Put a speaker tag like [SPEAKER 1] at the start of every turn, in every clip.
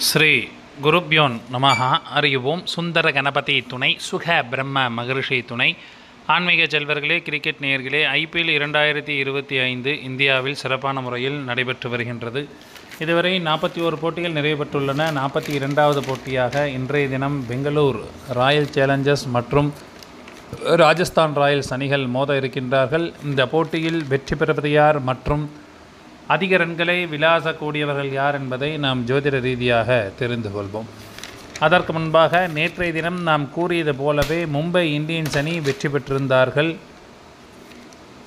[SPEAKER 1] ஸ்ரீ குருப்யோன் நமஹ. அறிவோம். சுந்தர கணபதி துணை, சுக பிரம்ம மகரிஷி துணை. ஆன்மீக செல்வர்களே, கிரிக்கெட் நேயர்களே, IPL 2025 இந்தியாவில் சிறப்பான முறையில் நடைபெற்று வருகின்றது. இதுவரை 41 போட்டிகள் நிறைவு பெற்றுள்ளன. 42வது போட்டியாக இன்றைய தினம் பெங்களூர் ராயல் சேலஞ்சர்ஸ் மற்றும் ராஜஸ்தான் ராயல்ஸ் அணிகள் மோத இருக்கின்றார்கள். இந்த போட்டியில் வெற்றி பெறுவது யார் மற்றும் அதிக ரன்களை விளாசக்கூடியவர்கள் யார் என்பதை நாம் ஜோதிட ரீதியாக தெரிந்து கொள்வோம். அதற்கு முன்பாக நேற்றைய தினம் நாம் கூறியது போலவே மும்பை இந்தியன்ஸ் அணி வெற்றி பெற்றிருந்தார்கள்.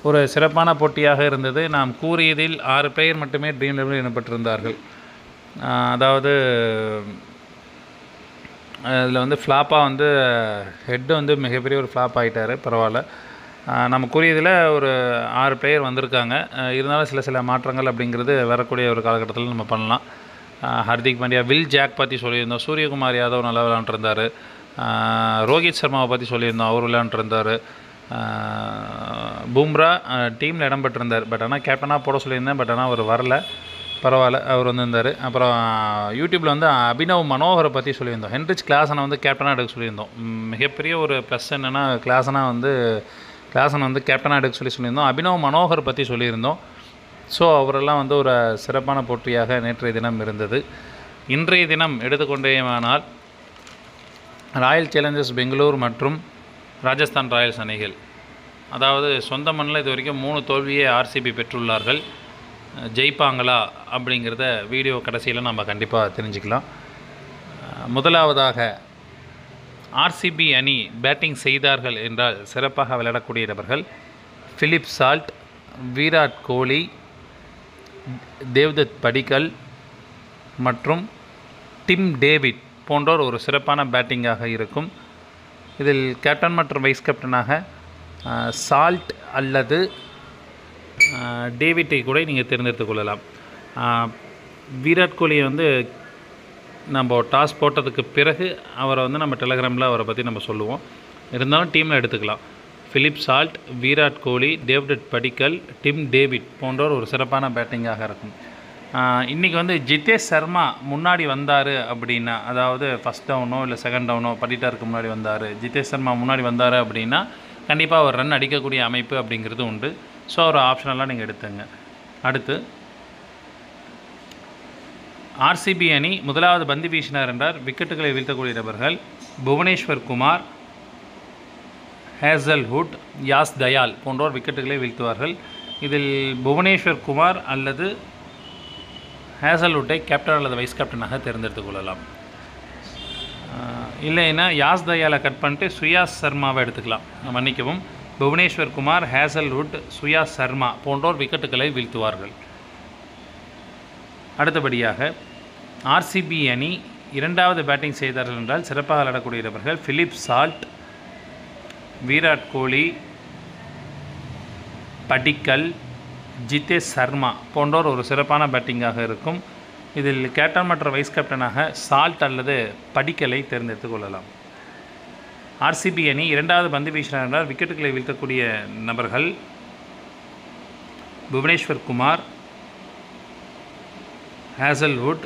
[SPEAKER 1] ஒரு சிறப்பான போட்டியாக இருந்தது. நாம் கூறியதில் 6 பேர் மட்டுமே ட்ரீம் லெவலில் இடம்பெற்றிருந்தார்கள். அதாவது அதில் ஃப்ளாப்பாக ஹெட்டு மிகப்பெரிய ஒரு ஃப்ளாப் ஆகிட்டார். பரவாயில்ல, நம்ம கூறியதில் ஒரு 6 பிளேயர் வந்திருக்காங்க. இருந்தாலும் சில மாற்றங்கள் அப்படிங்கிறது வரக்கூடிய ஒரு காலகட்டத்தில் நம்ம பண்ணலாம். ஹர்திக் பாண்டியா, வில் ஜாக் பற்றி சொல்லியிருந்தோம். சூரியகுமார் யாதவ் நல்லா விளையாண்டுருந்தார். ரோஹித் சர்மாவை பற்றி சொல்லியிருந்தோம், அவர் விளையாண்டுருந்தார். பும்ரா டீமில் இடம் பெற்றிருந்தார். பட் ஆனால் கேப்டனாக போட சொல்லியிருந்தேன். பட் ஆனால் அவர் வரல. பரவாயில்ல, அவர் வந்திருந்தார். அப்புறம் யூடியூப்பில் அபினவ் மனோகரை பற்றி சொல்லியிருந்தோம். ஹென்ரிச் கிளாசனை கேப்டனாக எடுக்க சொல்லியிருந்தோம். மிகப்பெரிய ஒரு ப்ளஸ் என்னென்னா கிளாசனை கேப்டனாக எடுக்க சொல்லியிருந்தோம். அபினவ் மனோகர் பற்றி சொல்லியிருந்தோம். ஸோ அவரெல்லாம் ஒரு சிறப்பான போட்டியாக நேற்றைய தினம் இருந்தது. இன்றைய தினம் எடுத்துக்கொண்டேயானால் ராயல் சேலஞ்சர்ஸ் பெங்களூர் மற்றும் ராஜஸ்தான் ராயல்ஸ் அணிகள், அதாவது சொந்த மண்ணில் இது வரைக்கும் 3 தோல்வியை RCB பெற்றுள்ளார்கள். ஜெயிப்பாங்களா அப்படிங்கிறத வீடியோ கடைசியில் நம்ம கண்டிப்பாக தெரிஞ்சுக்கலாம். முதலாவதாக RCB அணி பேட்டிங் செய்தார்கள் என்றால் சிறப்பாக விளையாடக்கூடியவர்கள் பிலிப் சால்ட், விராட் கோலி, தேவ்தத் படிக்கல் மற்றும் டிம் டேவிட் போன்றோர் ஒரு சிறப்பான பேட்டிங்காக இருக்கும். இதில் கேப்டன் மற்றும் வைஸ் கேப்டனாக சால்ட் அல்லது டேவிட்டை கூட நீங்கள் தேர்ந்தெடுத்துக் கொள்ளலாம். விராட் கோலியை நம்ம டாஸ் போட்டதுக்கு பிறகு அவரை நம்ம டெலகிராமில் அவரை பற்றி நம்ம சொல்லுவோம். இருந்தாலும் டீமில் எடுத்துக்கலாம். பிலிப் சால்ட், விராட் கோலி, தேவ்தத் படிக்கல், டிம் டேவிட் போன்றோர் ஒரு சிறப்பான பேட்டிங்காக இருக்கும். இன்றைக்கி ஜிதேஷ் சர்மா முன்னாடி வந்தார் அப்படின்னா, அதாவது ஃபஸ்ட் டவுனோ இல்லை செகண்ட் டவுனோ படிட்டாருக்கு முன்னாடி வந்தார், ஜிதேஷ் சர்மா முன்னாடி வந்தார் அப்படின்னா கண்டிப்பாக அவர் ரன் அடிக்கக்கூடிய அமைப்பு அப்படிங்கிறது உண்டு. ஸோ ஒரு ஆப்ஷனெல்லாம் நீங்கள் எடுத்துங்க. அடுத்து RCB அணி முதலாவது பந்து வீசினார் என்றார் விக்கெட்டுகளை வீழ்த்தக்கூடிய நபர்கள் புவனேஸ்வர் குமார், ஹேசல்வுட், யாஸ் தயால் போன்றோர் விக்கெட்டுகளை வீழ்த்துவார்கள். இதில் புவனேஸ்வர் குமார் அல்லது ஹேசல்வுட்டை கேப்டன் அல்லது வைஸ் கேப்டனாக தேர்ந்தெடுத்துக் கொள்ளலாம். இல்லைன்னா யாஸ் தயாலை கட் பண்ணிட்டு சுயாஸ் சர்மாவை எடுத்துக்கலாம். மன்னிக்கவும், புவனேஸ்வர் குமார், ஹேசல்வுட், சுயாஸ் சர்மா போன்றோர் விக்கெட்டுகளை வீழ்த்துவார்கள். அடுத்தபடியாக RCB அணி இரண்டாவது பேட்டிங் செய்தார்கள் என்றால் சிறப்பாக விளையாடக்கூடியவர்கள் பிலிப் சால்ட், விராட் கோலி, படிக்கல், ஜிதேஷ் சர்மா போன்றோர் ஒரு சிறப்பான பேட்டிங்காக இருக்கும். இதில் கேப்டன் மற்றும் வைஸ் கேப்டனாக சால்ட் அல்லது படிக்கலை தேர்ந்தெடுத்துக் கொள்ளலாம். RCB அணி இரண்டாவது பந்து வீசினார் என்றால் விக்கெட்டுகளை வீழ்த்தக்கூடிய நபர்கள் புவனேஸ்வர் குமார், ஹேசல்வுட்,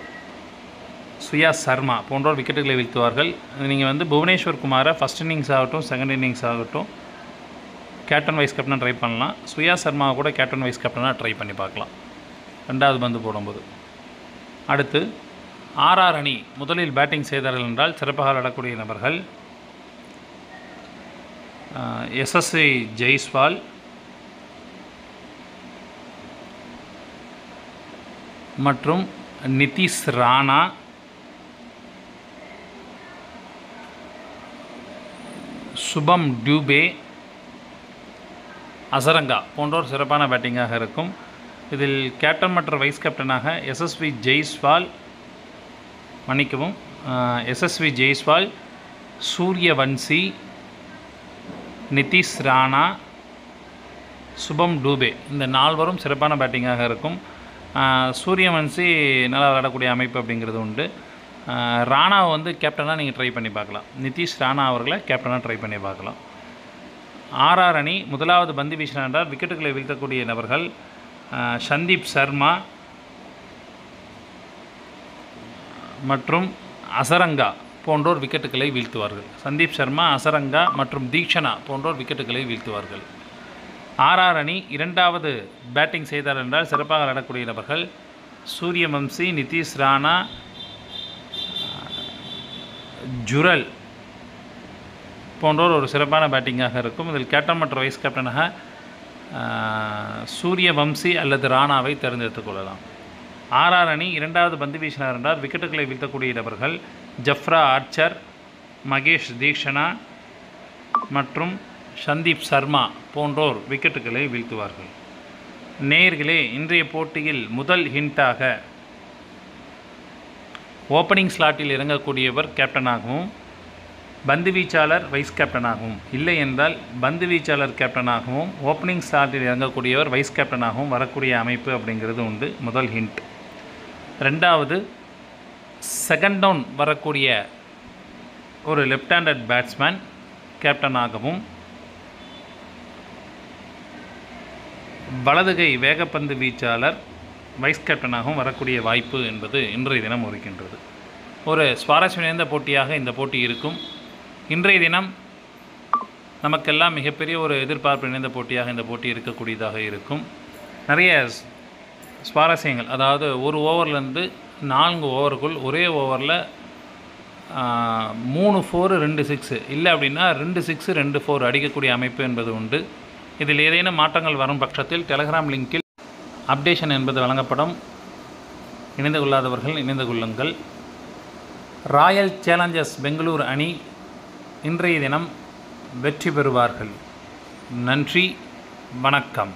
[SPEAKER 1] சுயாஸ் சர்மா போன்றோர் விக்கெட்டுகளை வீழ்த்துவார்கள். நீங்கள் புவனேஸ்வர் குமாரை ஃபஸ்ட் இன்னிங்ஸ் ஆகட்டும் செகண்ட் இன்னிங்ஸ் ஆகட்டும் கேப்டன் வைஸ் கேப்டனாக ட்ரை பண்ணலாம். சுயாஸ் சர்மாவை கூட கேப்டன் வைஸ் கேப்டனாக ட்ரை பண்ணி பார்க்கலாம் ரெண்டாவது பந்து போடும்போது. அடுத்து RR அணி முதலில் பேட்டிங் செய்தார்கள் என்றால் சிறப்பாக விளையாடக்கூடிய நபர்கள் SSV ஜெய்ஸ்வால், மற்றும் நிதிஷ் ராணா, சுபம் டியூபே, அசரங்கா போன்றோர் சிறப்பான பேட்டிங்காக இருக்கும். இதில் கேப்டன் மற்றும் வைஸ் கேப்டனாக SSV ஜெய்ஸ்வால், சூரியவன்சி, நிதிஷ் ராணா, சுபம் டூபே இந்த 4வரும் சிறப்பான பேட்டிங்காக இருக்கும். சூரியவன்சி நல்லா விளையாடக்கூடிய அமைப்பு அப்படிங்கிறது உண்டு. ராணாவை கேப்டனாக நீங்கள் ட்ரை பண்ணி பார்க்கலாம். நிதிஷ் ராணா அவர்களை கேப்டனாக ட்ரை பண்ணி பார்க்கலாம். RR அணி முதலாவது பந்து வீசினார் என்றால் விக்கெட்டுகளை வீழ்த்தக்கூடிய நபர்கள் சந்தீப் சர்மா, மற்றும் அசரங்கா போன்றோர் விக்கெட்டுகளை வீழ்த்துவார்கள். சந்தீப் சர்மா, அசரங்கா மற்றும் தீக்ஷனா போன்றோர் விக்கெட்டுகளை வீழ்த்துவார்கள். ஆர்ஆர் அணி இரண்டாவது பேட்டிங் செய்தார் என்றால் சிறப்பாக விளையாடக்கூடிய நபர்கள் சூரியவம்சி, நிதிஷ் ராணா, ஜுரல் போன்றோர் ஒரு சிறப்பான பேட்டிங்காக இருக்கும். இதில் கேப்டன் மற்றும் வைஸ் கேப்டனாக சூரியவம்சி அல்லது ராணாவை தேர்ந்தெடுத்துக் கொள்ளலாம். ஆர்ஆர் அணி இரண்டாவது பந்து வீசினார் என்றால் விக்கெட்டுகளை வீழ்த்தக்கூடிய நபர்கள் ஜஃப்ரா ஆர்ச்சர், மகேஷ் தீக்ஷனா மற்றும் சந்தீப் சர்மா போன்றோர் விக்கெட்டுகளை வீழ்த்துவார்கள். நேயர்களே, இன்றைய போட்டியில் முதல் ஹிண்டாக ஓப்பனிங் ஸ்லாட்டில் இறங்கக்கூடியவர் கேப்டனாகவும் பந்து வீச்சாளர் வைஸ் கேப்டனாகவும், இல்லை என்றால் பந்து வீச்சாளர் கேப்டனாகவும் ஓப்பனிங் ஸ்லாட்டில் இறங்கக்கூடியவர் வைஸ் கேப்டனாகவும் வரக்கூடிய அமைப்பு அப்படிங்கிறது உண்டு. முதல் ஹிண்ட். ரெண்டாவது, செகண்ட் டவுன் வரக்கூடிய ஒரு லெஃப்ட் ஹேண்டட் பேட்ஸ்மேன் கேப்டனாகவும் வலதுகை வேகப்பந்து வீச்சாளர் வைஸ் கேப்டனாகவும் வரக்கூடிய வாய்ப்பு என்பது இன்றைய தினம் இருக்கின்றது. ஒரு சுவாரஸ்யம் நிறைந்த போட்டியாக இந்த போட்டி இருக்கும். இன்றைய தினம் நமக்கெல்லாம் மிகப்பெரிய ஒரு எதிர்பார்ப்பு நிறைந்த போட்டியாக இந்த போட்டி இருக்கக்கூடியதாக இருக்கும். நிறைய சுவாரஸ்யங்கள், அதாவது ஒரு ஓவர்லேருந்து 4 ஓவருக்குள் ஒரே ஓவரில் 3 4 2 6 இல்லை அப்படின்னா 2 6 2 4 அடிக்கக்கூடிய அமைப்பு என்பது உண்டு. இதில் ஏதேனும் மாற்றங்கள் வரும் பட்சத்தில் டெலகிராம் லிங்கில் அப்டேஷன் என்பது வழங்கப்படும். இணைந்து கொள்ளாதவர்கள் இணைந்து கொள்ளுங்கள். ராயல் சேலஞ்சர்ஸ் பெங்களூர் அணி இன்றைய தினம் வெற்றி பெறுவார்கள். நன்றி, வணக்கம்.